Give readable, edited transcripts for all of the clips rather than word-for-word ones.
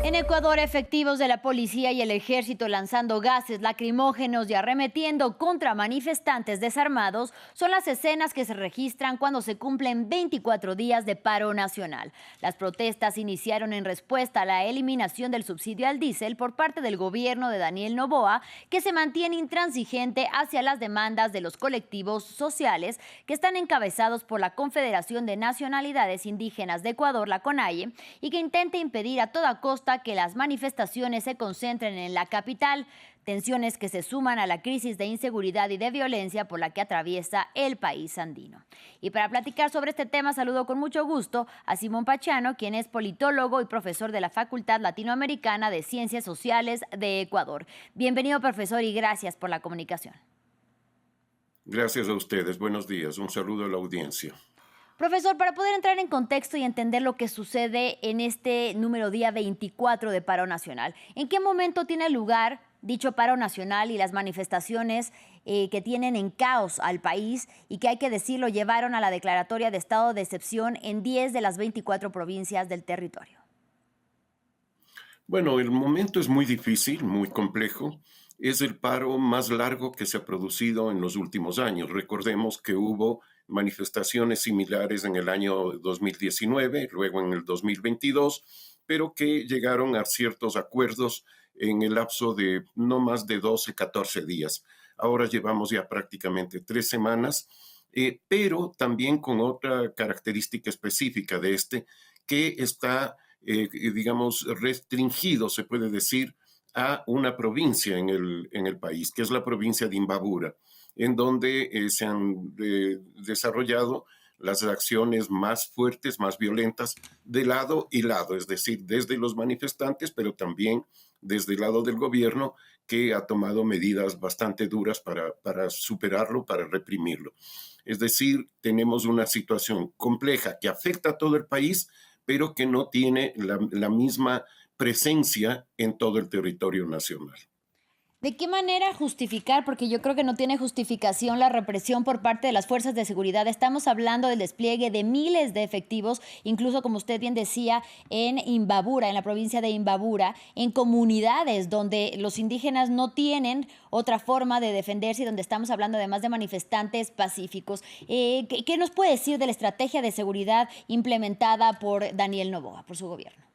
En Ecuador, efectivos de la policía y el ejército lanzando gases lacrimógenos y arremetiendo contra manifestantes desarmados son las escenas que se registran cuando se cumplen 24 días de paro nacional. Las protestas iniciaron en respuesta a la eliminación del subsidio al diésel por parte del gobierno de Daniel Noboa, que se mantiene intransigente hacia las demandas de los colectivos sociales que están encabezados por la Confederación de Nacionalidades Indígenas de Ecuador, la CONAIE, y que intenta impedir a toda costa que las manifestaciones se concentren en la capital, tensiones que se suman a la crisis de inseguridad y de violencia por la que atraviesa el país andino. Y para platicar sobre este tema, saludo con mucho gusto a Simón Pachano, quien es politólogo y profesor de la Facultad Latinoamericana de Ciencias Sociales de Ecuador. Bienvenido, profesor, y gracias por la comunicación. Gracias a ustedes. Buenos días. Un saludo a la audiencia. Profesor, para poder entrar en contexto y entender lo que sucede en este número día 24 de paro nacional, ¿en qué momento tiene lugar dicho paro nacional y las manifestaciones que tienen en caos al país y que, hay que decirlo, llevaron a la declaratoria de estado de excepción en 10 de las 24 provincias del territorio? Bueno, el momento es muy difícil, muy complejo. Es el paro más largo que se ha producido en los últimos años. Recordemos que hubo manifestaciones similares en el año 2019, luego en el 2022, pero que llegaron a ciertos acuerdos en el lapso de no más de 12, 14 días. Ahora llevamos ya prácticamente 3 semanas, pero también con otra característica específica de este, que está, digamos, restringido, se puede decir, a una provincia en el país, que es la provincia de Imbabura, en donde se han desarrollado las acciones más fuertes, más violentas, de lado y lado, es decir, desde los manifestantes, pero también desde el lado del gobierno, que ha tomado medidas bastante duras para superarlo, para reprimirlo. Es decir, tenemos una situación compleja que afecta a todo el país, pero que no tiene la misma presencia en todo el territorio nacional. ¿De qué manera justificar? Porque yo creo que no tiene justificación la represión por parte de las fuerzas de seguridad. Estamos hablando del despliegue de miles de efectivos, incluso, como usted bien decía, en Imbabura, en la provincia de Imbabura, en comunidades donde los indígenas no tienen otra forma de defenderse y donde estamos hablando además de manifestantes pacíficos. ¿Qué nos puede decir de la estrategia de seguridad implementada por Daniel Noboa, por su gobierno?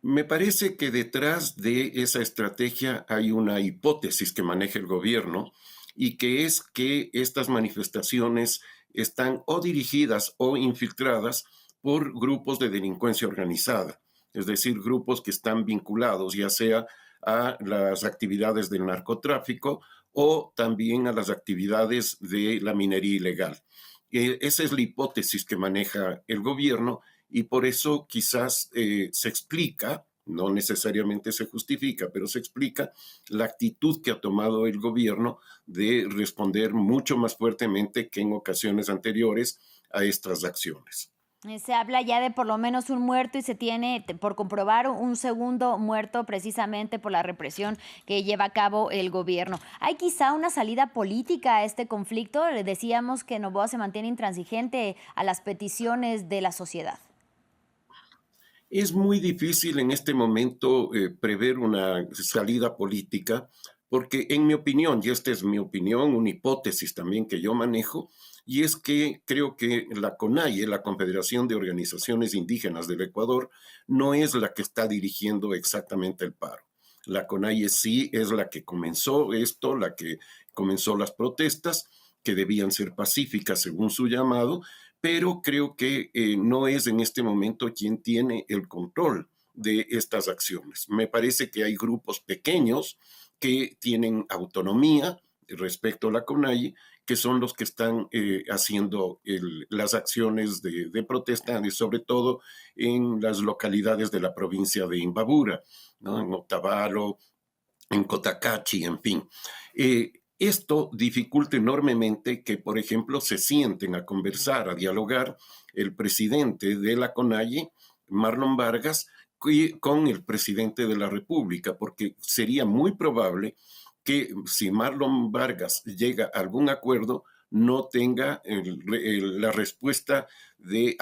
Me parece que detrás de esa estrategia hay una hipótesis que maneja el gobierno, y que es que estas manifestaciones están o dirigidas o infiltradas por grupos de delincuencia organizada, es decir, grupos que están vinculados ya sea a las actividades del narcotráfico o también a las actividades de la minería ilegal. Esa es la hipótesis que maneja el gobierno, y por eso quizás se explica, no necesariamente se justifica, pero se explica la actitud que ha tomado el gobierno de responder mucho más fuertemente que en ocasiones anteriores a estas acciones. Se habla ya de por lo menos un muerto y se tiene por comprobar un segundo muerto precisamente por la represión que lleva a cabo el gobierno. ¿Hay quizá una salida política a este conflicto? Le decíamos que Noboa se mantiene intransigente a las peticiones de la sociedad. Es muy difícil en este momento prever una salida política, porque en mi opinión, y esta es mi opinión, una hipótesis también que yo manejo, y es que creo que la CONAIE, la Confederación de Organizaciones Indígenas del Ecuador, no es la que está dirigiendo exactamente el paro. La CONAIE sí es la que comenzó esto, la que comenzó las protestas, que debían ser pacíficas según su llamado, pero creo que no es en este momento quien tiene el control de estas acciones. Me parece que hay grupos pequeños que tienen autonomía respecto a la CONAIE, que son los que están haciendo las acciones de protesta, y sobre todo en las localidades de la provincia de Imbabura, ¿no? En Otavalo, en Cotacachi, en fin. Esto dificulta enormemente que, por ejemplo, se sienten a conversar, a dialogar el presidente de la CONAIE, Marlon Vargas, con el presidente de la República, porque sería muy probable que si Marlon Vargas llega a algún acuerdo, no tenga la respuesta de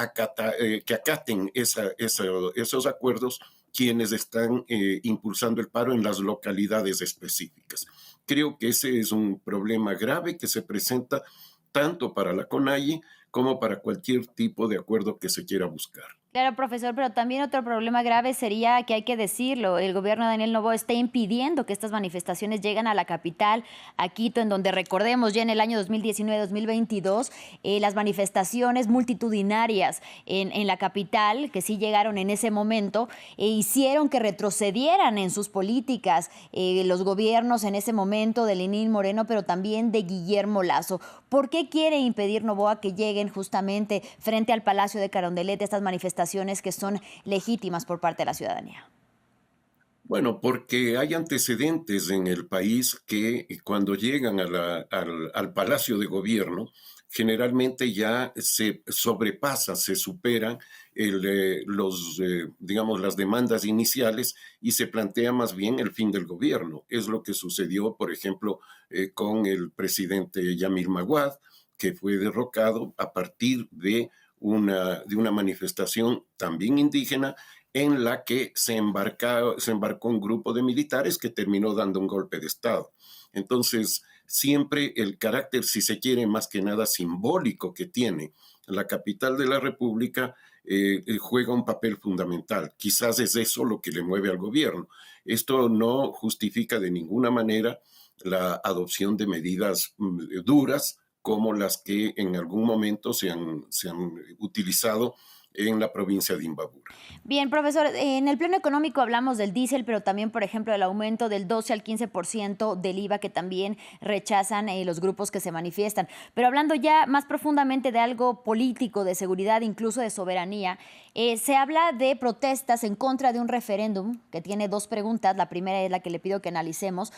que acaten esos acuerdos quienes están impulsando el paro en las localidades específicas. Creo que ese es un problema grave que se presenta tanto para la CONAIE como para cualquier tipo de acuerdo que se quiera buscar. Claro, profesor, pero también otro problema grave sería que hay que decirlo, el gobierno de Daniel Noboa está impidiendo que estas manifestaciones lleguen a la capital, a Quito, en donde recordemos ya en el año 2019-2022 las manifestaciones multitudinarias en la capital, que sí llegaron en ese momento, hicieron que retrocedieran en sus políticas los gobiernos en ese momento de Lenín Moreno, pero también de Guillermo Lasso. ¿Por qué quiere impedir Noboa que lleguen justamente frente al Palacio de Carondelet estas manifestaciones que son legítimas por parte de la ciudadanía? Bueno, porque hay antecedentes en el país que cuando llegan al Palacio de Gobierno, generalmente ya se sobrepasa, se superan digamos, las demandas iniciales y se plantea más bien el fin del gobierno. Es lo que sucedió, por ejemplo, con el presidente Yamil Maguad, que fue derrocado a partir de una manifestación también indígena en la que se embarcó un grupo de militares que terminó dando un golpe de Estado. Entonces, siempre el carácter, si se quiere, más que nada simbólico que tiene la capital de la República, juega un papel fundamental. Quizás es eso lo que le mueve al gobierno. Esto no justifica de ninguna manera la adopción de medidas duras como las que en algún momento se han utilizado en la provincia de Imbabura. Bien, profesor, en el plano económico hablamos del diésel, pero también, por ejemplo, del aumento del 12 al 15% del IVA que también rechazan los grupos que se manifiestan. Pero hablando ya más profundamente de algo político, de seguridad, incluso de soberanía, se habla de protestas en contra de un referéndum que tiene dos preguntas. La primera es la que le pido que analicemos,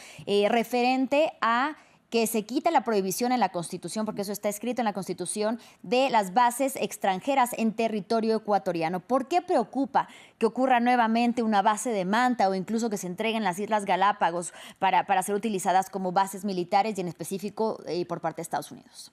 referente a que se quita la prohibición en la Constitución, porque eso está escrito en la Constitución, de las bases extranjeras en territorio ecuatoriano. ¿Por qué preocupa que ocurra nuevamente una base de Manta o incluso que se entreguen las Islas Galápagos para ser utilizadas como bases militares y en específico por parte de Estados Unidos?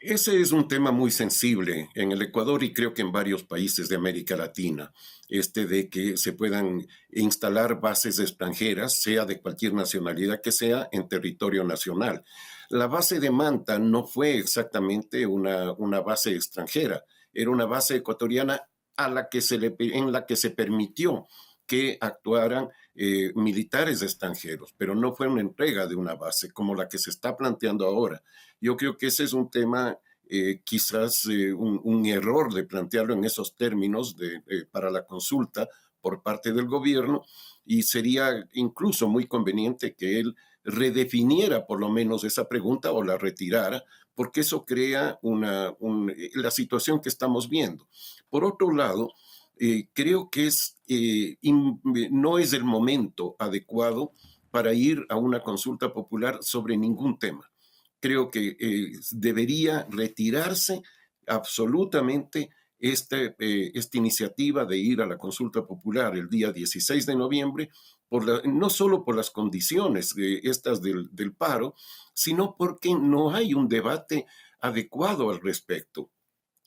Ese es un tema muy sensible en el Ecuador y creo que en varios países de América Latina, este de que se puedan instalar bases extranjeras, sea de cualquier nacionalidad que sea, en territorio nacional. La base de Manta no fue exactamente una base extranjera, era una base ecuatoriana en la que se permitió que actuaran militares extranjeros, pero no fue una entrega de una base como la que se está planteando ahora. Yo creo que ese es un tema, quizás un error de plantearlo en esos términos para la consulta por parte del gobierno y sería incluso muy conveniente que él redefiniera por lo menos esa pregunta o la retirara, porque eso crea la situación que estamos viendo. Por otro lado, creo que no es el momento adecuado para ir a una consulta popular sobre ningún tema. Creo que debería retirarse absolutamente esta iniciativa de ir a la consulta popular el día 16 de noviembre, no solo por las condiciones estas del paro, sino porque no hay un debate adecuado al respecto.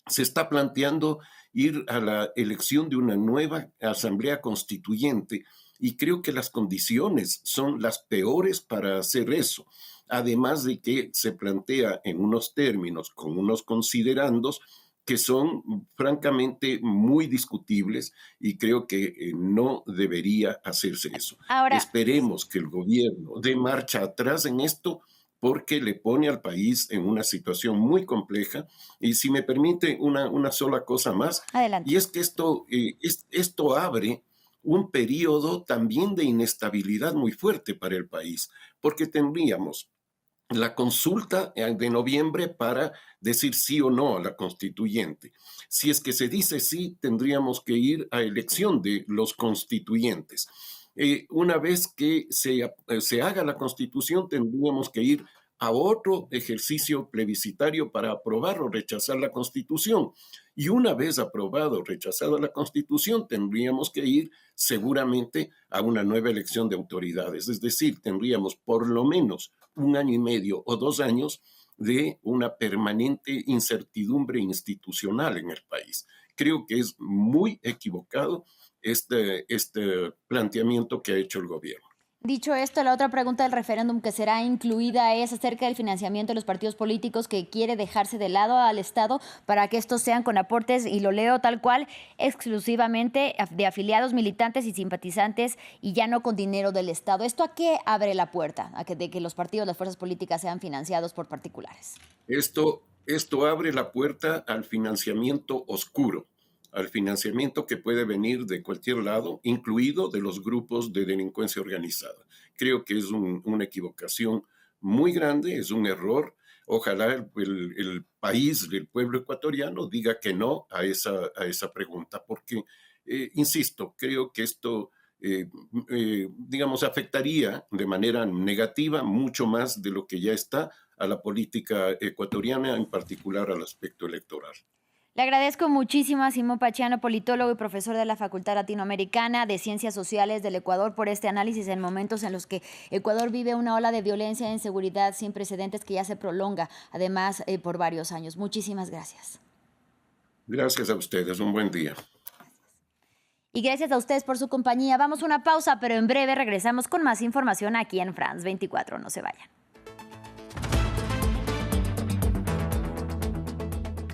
Se está planteando ir a la elección de una nueva asamblea constituyente y creo que las condiciones son las peores para hacer eso. Además de que se plantea en unos términos, con unos considerandos que son francamente muy discutibles y creo que no debería hacerse eso. Ahora, Esperemos que el gobierno dé marcha atrás en esto porque le pone al país en una situación muy compleja. Y si me permite una sola cosa más, adelante. y es que esto abre un periodo también de inestabilidad muy fuerte para el país, porque tendríamos la consulta de noviembre para decir sí o no a la constituyente. Si es que se dice sí, tendríamos que ir a elección de los constituyentes. Una vez que se haga la constitución, tendríamos que ir a otro ejercicio plebiscitario para aprobar o rechazar la constitución. Y una vez aprobado o rechazada la constitución, tendríamos que ir seguramente a una nueva elección de autoridades. Es decir, tendríamos por lo menos un año y medio o 2 años de una permanente incertidumbre institucional en el país. Creo que es muy equivocado este planteamiento que ha hecho el gobierno. Dicho esto, la otra pregunta del referéndum que será incluida es acerca del financiamiento de los partidos políticos que quiere dejarse de lado al Estado para que estos sean con aportes, y lo leo tal cual, exclusivamente de afiliados, militantes y simpatizantes y ya no con dinero del Estado. ¿Esto a qué abre la puerta? De que los partidos, las fuerzas políticas sean financiados por particulares. Esto abre la puerta al financiamiento oscuro, al financiamiento que puede venir de cualquier lado, incluido de los grupos de delincuencia organizada. Creo que es una equivocación muy grande, es un error. Ojalá el país, el pueblo ecuatoriano diga que no a esa pregunta, porque, insisto, creo que esto, digamos, afectaría de manera negativa mucho más de lo que ya está a la política ecuatoriana, en particular al aspecto electoral. Le agradezco muchísimo a Simón Pachiano, politólogo y profesor de la Facultad Latinoamericana de Ciencias Sociales del Ecuador, por este análisis en momentos en los que Ecuador vive una ola de violencia e inseguridad sin precedentes que ya se prolonga, además, por varios años. Muchísimas gracias. Gracias a ustedes, un buen día. Y gracias a ustedes por su compañía. Vamos a una pausa, pero en breve regresamos con más información aquí en France 24. No se vayan.